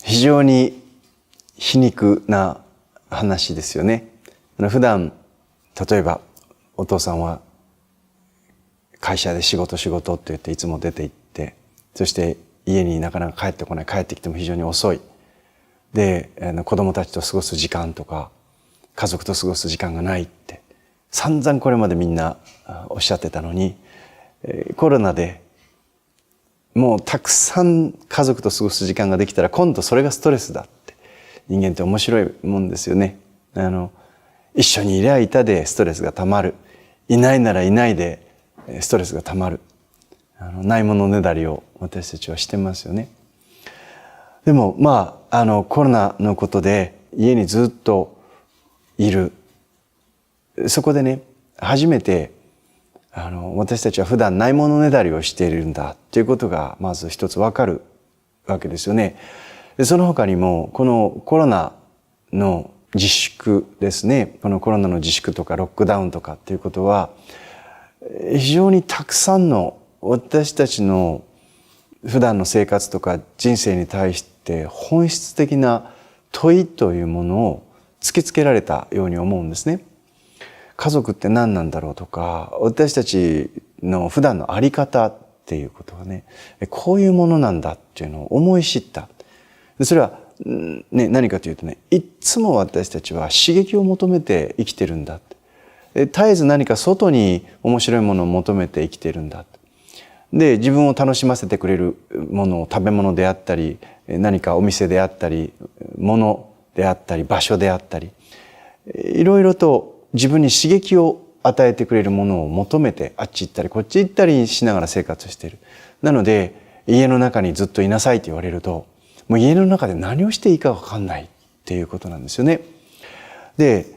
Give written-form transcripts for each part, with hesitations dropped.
非常に皮肉な話ですよね。普段例えばお父さんは会社で仕事って言っていつも出て行って、そして家になかなか帰ってこない、帰ってきても非常に遅いで、子供たちと過ごす時間とか家族と過ごす時間がないって散々これまでみんなおっしゃってたのに、コロナでもうたくさん家族と過ごす時間ができたら今度それがストレスだって。人間って面白いもんですよね。一緒にいりゃいたでストレスがたまる、いないならいないでストレスがたまる、ないものねだりを私たちはしてますよね。でもコロナのことで家にずっといる、そこでね初めて私たちは普段ないものねだりをしているんだということがまず一つわかるわけですよね。でその他にもこのコロナの自粛ですね、このコロナの自粛とかロックダウンとかっていうことは非常にたくさんの私たちの普段の生活とか人生に対して本質的な問いというものを突きつけられたように思うんですね。家族って何なんだろうとか、私たちの普段の在り方っていうことはね、こういうものなんだっていうのを思い知った。それはね、何かというとね、いつも私たちは刺激を求めて生きてるんだ。絶えず何か外に面白いものを求めて生きてるんだ。で、自分を楽しませてくれるものを、食べ物であったり、何かお店であったり、物であったり、場所であったり、いろいろと自分に刺激を与えてくれるものを求めて、あっち行ったりこっち行ったりしながら生活している。なので、家の中にずっといなさいと言われると、もう家の中で何をしていいか分かんないっていうことなんですよね。で、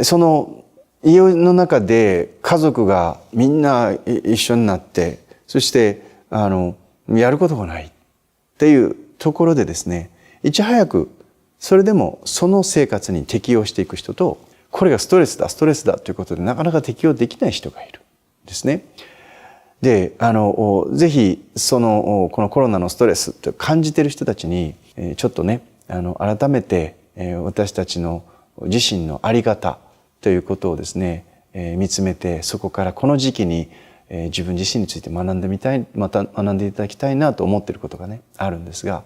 その家の中で家族がみんな一緒になって、そしてやることがないっていうところでですね、いち早くそれでもその生活に適応していく人と、これがストレスだということでなかなか適応できない人がいるんですね。で、ぜひこのコロナのストレスと感じている人たちにちょっとね改めて私たちの自身の在り方ということをですね見つめて、そこからこの時期に自分自身について学んでいただきたいなと思っていることがねあるんですが、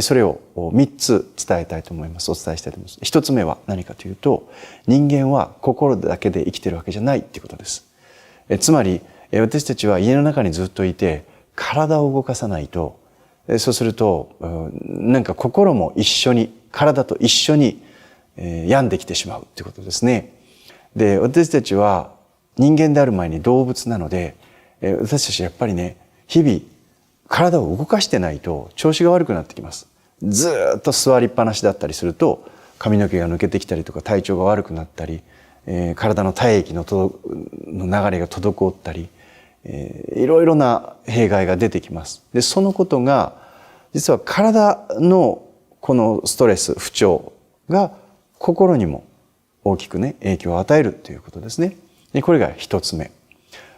それを3つ伝えたいと思います。お伝えしたいと思います。1つ目は何かというと、人間は心だけで生きているわけじゃないっていうことです。つまり私たちは家の中にずっといて体を動かさないと、そうするとなんか心も一緒に、体と一緒に病んできてしまうってことですね。で、私たちは人間である前に動物なので、私たちやっぱりね日々体を動かしてないと調子が悪くなってきます。ずっと座りっぱなしだったりすると髪の毛が抜けてきたりとか体調が悪くなったり、体の体液の流れが滞ったり、いろいろな弊害が出てきます。で、そのことが実は体のこのストレス、不調が心にも大きくね影響を与えるということですね。で、これが一つ目。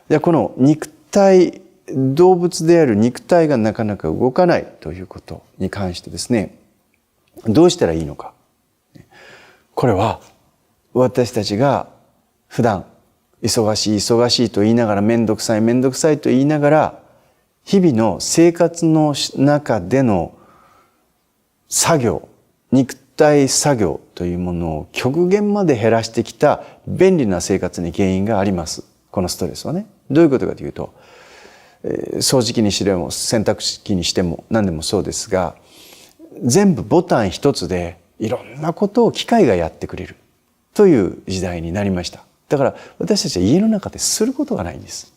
で、この肉体、動物である肉体がなかなか動かないということに関してですね、どうしたらいいのか。これは私たちが普段忙しいと言いながら、めんどくさいと言いながら、日々の生活の中での作業、肉体作業というものを極限まで減らしてきた便利な生活に原因があります。このストレスはね。どういうことかというと、掃除機にしても洗濯機にしても何でもそうですが、全部ボタン一つでいろんなことを機械がやってくれるという時代になりました。だから私たちは家の中ですることがないんです。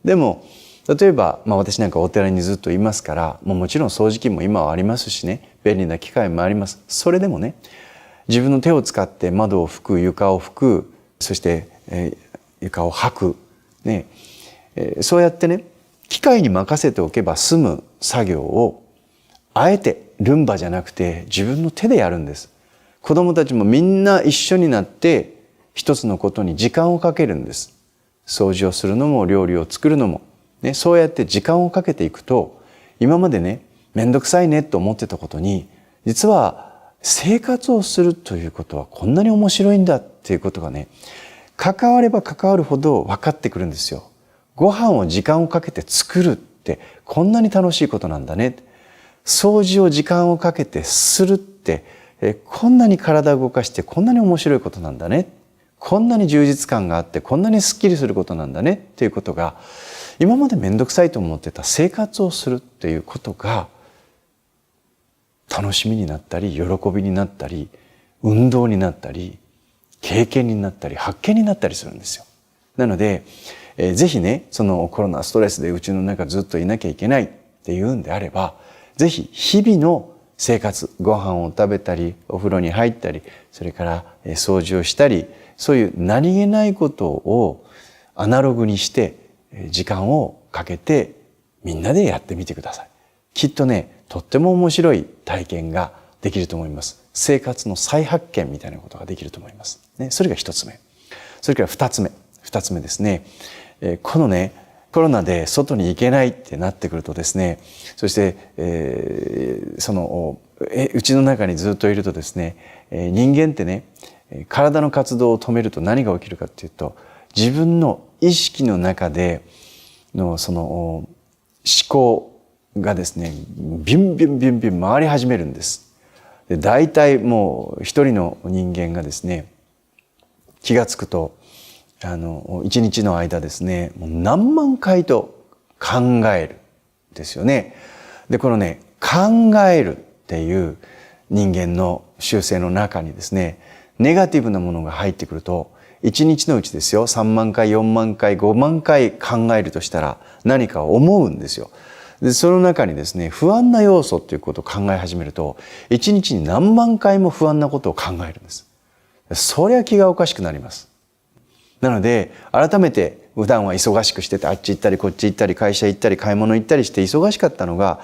でも例えば、私なんかお寺にずっといますから、もちろん掃除機も今はありますしね、便利な機械もあります。それでもね、自分の手を使って窓を拭く、床を拭く、そして、床を掃く、ね、そうやってね、機械に任せておけば済む作業を、あえてルンバじゃなくて自分の手でやるんです。子供たちもみんな一緒になって一つのことに時間をかけるんです。掃除をするのも料理を作るのも、ね、そうやって時間をかけていくと、今までね、めんどくさいねと思ってたことに実は生活をするということはこんなに面白いんだっていうことがね、関われば関わるほど分かってくるんですよ。ご飯を時間をかけて作るってこんなに楽しいことなんだね。掃除を時間をかけてするってこんなに体を動かしてこんなに面白いことなんだね。こんなに充実感があってこんなにすっきりすることなんだねっていうことが、今まで面倒くさいと思ってた生活をするっていうことが楽しみになったり喜びになったり運動になったり経験になったり発見になったりするんですよ。なので、ぜひね、そのコロナストレスでうちの中ずっといなきゃいけないっていうんであれば、ぜひ日々の生活、ご飯を食べたりお風呂に入ったり、それから掃除をしたり、そういう何気ないことをアナログにして時間をかけてみんなでやってみてください。きっとね、とっても面白い体験ができると思います。生活の再発見みたいなことができると思います。ね、それが一つ目。それから二つ目ですね。このね、コロナで外に行けないってなってくるとですね、そして、うちの中にずっといるとですね、人間ってね、体の活動を止めると何が起きるかっていうと、自分の意識の中でのその思考がですね、ビュンビュンビュンビュン回り始めるんです。で、大体もう一人の人間がですね、気がつくと一日の間ですね、もう何万回と考えるですよね。で、このね、考えるっていう人間の習性の中にですね、ネガティブなものが入ってくると、一日のうちですよ、3万回、4万回、5万回考えるとしたら何か思うんですよ。で、その中にですね、不安な要素っていうことを考え始めると、一日に何万回も不安なことを考えるんです。そりゃ気がおかしくなります。なので、改めて普段は忙しくしてて、あっち行ったりこっち行ったり会社行ったり買い物行ったりして忙しかったのが、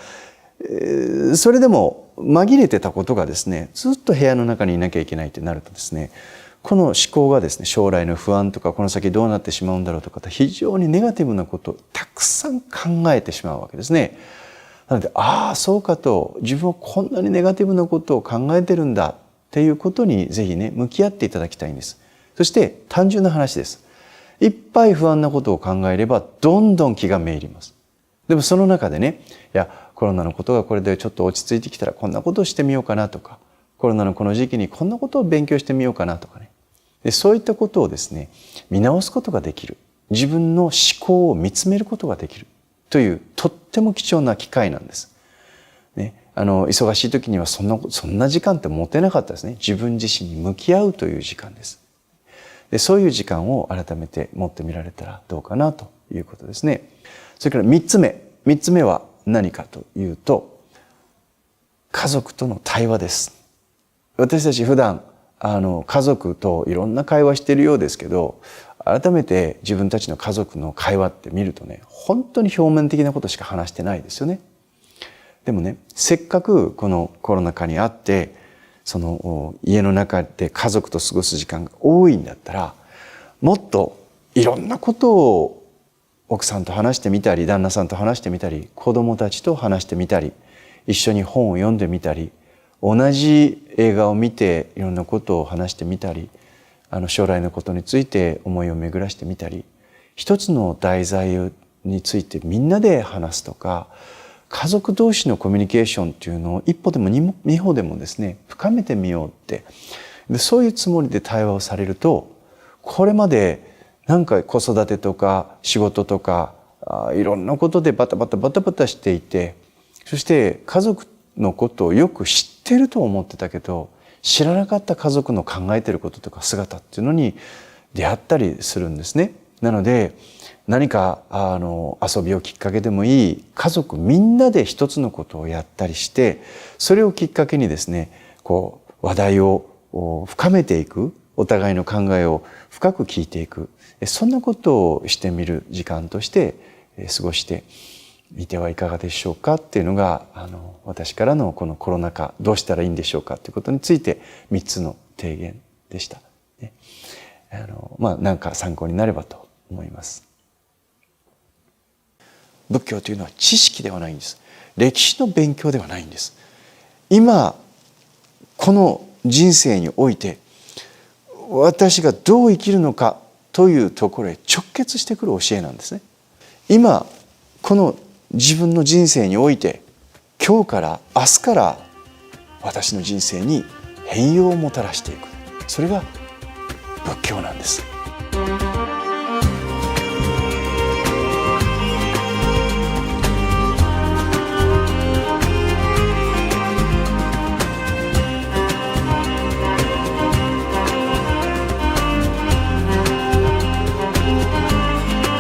それでも紛れてたことがですね、ずっと部屋の中にいなきゃいけないってなるとですね、この思考がですね、将来の不安とかこの先どうなってしまうんだろうとか、非常にネガティブなことをたくさん考えてしまうわけですね。なので、ああそうかと、自分はこんなにネガティブなことを考えてるんだっていうことにぜひね、向き合っていただきたいんです。そして単純な話です。いっぱい不安なことを考えればどんどん気がめいります。でもその中でね、いやコロナのことがこれでちょっと落ち着いてきたらこんなことをしてみようかなとか、コロナのこの時期にこんなことを勉強してみようかなとかね。で、そういったことをですね、見直すことができる。自分の思考を見つめることができるというとっても貴重な機会なんです。ね、忙しい時にはそんな時間って持てなかったですね。自分自身に向き合うという時間です。で、そういう時間を改めて持ってみられたらどうかなということですね。それから三つ目は何かというと、家族との対話です。私たち普段家族といろんな会話しているようですけど、改めて自分たちの家族の会話って見るとね、本当に表面的なことしか話してないですよね。でもね、せっかくこのコロナ禍にあってその家の中で家族と過ごす時間が多いんだったら、もっといろんなことを奥さんと話してみたり、旦那さんと話してみたり、子供たちと話してみたり、一緒に本を読んでみたり、同じ映画を見ていろんなことを話してみたり、将来のことについて思いを巡らしてみたり、一つの題材についてみんなで話すとか、家族同士のコミュニケーションっていうのを一歩でも二歩でもですね、深めてみようって、でそういうつもりで対話をされると、これまでなんか子育てとか仕事とかいろんなことでバタバタしていて、そして家族のことをよく知ってると思ってたけど、知らなかった家族の考えてることとか姿っていうのに出会ったりするんですね。なので何か遊びをきっかけでもいい、家族みんなで一つのことをやったりして、それをきっかけにですね、話題を深めていく、お互いの考えを深く聞いていく、そんなことをしてみる時間として過ごしてみてはいかがでしょうかっていうのが私からのこのコロナ禍どうしたらいいんでしょうかということについて3つの提言でした。なんか参考になればと思います。仏教というのは知識ではないんです。歴史の勉強ではないんです。今この人生において私がどう生きるのかというところへ直結してくる教えなんですね。今この自分の人生において今日から明日から私の人生に変容をもたらしていく、それが仏教なんです。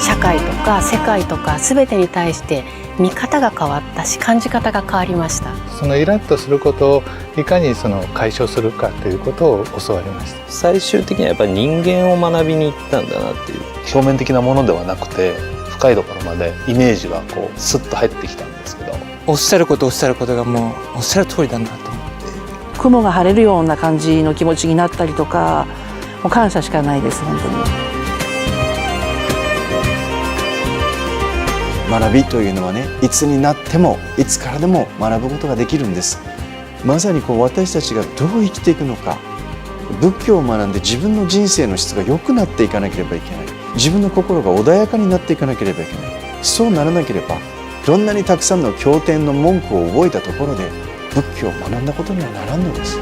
社会とか世界とか全てに対して見方が変わったし、感じ方が変わりました。そのイラッとすることをいかに解消するかということを教わりました。最終的にはやっぱり人間を学びに行ったんだなっていう、表面的なものではなくて深いところまでイメージがスッと入ってきたんですけど、おっしゃることがもうおっしゃる通りだなと思って、雲が晴れるような感じの気持ちになったりとか、もう感謝しかないです。本当に学びというのはね、いつになってもいつからでも学ぶことができるんです。まさに私たちがどう生きていくのか、仏教を学んで自分の人生の質が良くなっていかなければいけない、自分の心が穏やかになっていかなければいけない。そうならなければどんなにたくさんの経典の文句を覚えたところで仏教を学んだことにはならんのです。